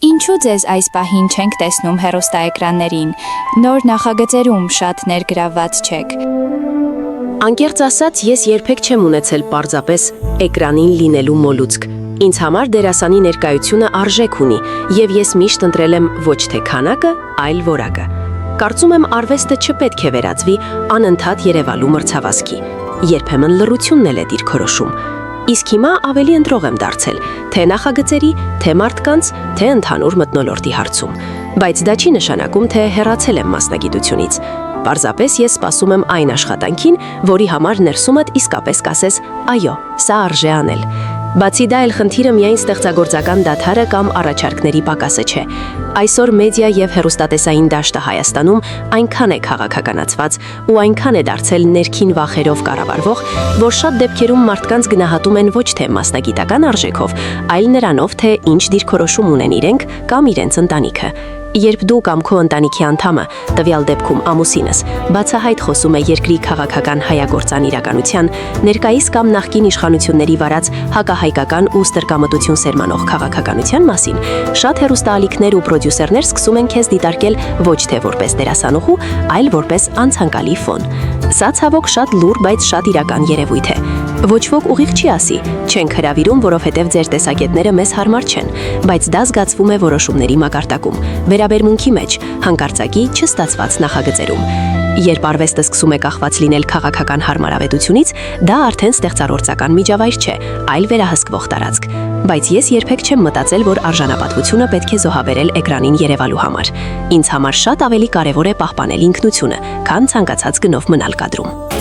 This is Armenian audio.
Ինչու ձեզ այս պահին չենք տեսնում հեռուստաէկրաններին, նոր նախագծերում շատ ներգրավված չեք։ Անկեղծ ասած, ես երբեք չեմ ունեցել պարզապես էկրանին լինելու մոլուցք։ Ինձ համար դերասանի ներկայությունը արժեք ունի, եւ ես միշտ ընտրել եմ ոչ թե քանակը, այլ որակը։ Կարծում եմ արվեստը չպետք է վերածվի անընդհատ երևալու մրցավազքի։ Երբեմն լռությունն էլ է դիրքորոշում։ Իսկ հիմա ավելի ընտրող եմ դարձել, թե նախագծերի, թե մարդկանց, թե ընդհանուր մթնոլորտի հարցում։ Բայց դա չի նշանակում, թե հեռացել եմ մասնագիտությունից։ Պարզապես ես սպասում եմ այն աշխատանքին, որի համար ներսումդ իսկապես կասես, այո, սա արժե անել։ Բացի դա էլ խնդիրը միայն ստեղծագործական դադարը կամ առաջարկների պակասը չէ։ Այսօր մեդիա եւ հեռուստատեսային դաշտը Հայաստանում այնքան է քաղաքականացված ու այնքան է դարձել ներքին վախերով կառավարվող, որ շատ դեպքերում մարդկանց գնահատում են ոչ թե մասնագիտական արժեքով, այլ նրանով, թե ինչ դիրքորոշում ունեն իրենք կամ իրենց ընտանիքը։ Երբ դու կամ քո ընտանիքի անդամը, տվյալ դեպքում ամուսինս, բացահայտ խոսում է երկրի քաղաքական հայագործան իրականության, ներկայիս կամ նախկին իշխանությունների վարած հակահայկական ու ստրկամտություն սերմանող քաղաքականության մասին, շատ հեռուստաալիքներ ու պրոդյուսերներ սկսում են քեզ դիտարկել ոչ թե որպես դերասանուհու, այլ որպես անցանկալի ֆոն։ Սա ցավոք շատ լուռ, բայց շատ իրական երևույթ է։ Ոչ ոք ուղիղ չի ասի, չենք հրավիրում, որովհետև ձեր տեսակետները մեզ հարմար չեն, բայց դա զգացվում է որոշումների մակարդակում, վերաբերմունքի մեջ, հանկարծակի չստացված նախագծերում։ Երբ արվեստը սկսում է կախված լինել քաղաքական հարմարավետությունից, դա արդեն ստեղծարարական միջավայր չէ, այլ վերահսկվող տարածք։ Բայց ես երբեք չեմ մտածել, որ արժանապատվությունը պետք է զոհաբերել էկրանին երևալու համար։ Ինձ համար շատ ավելի կարևոր է պահպանել ինքնությունը, քան ցանկացած գնով մնալ կադրում։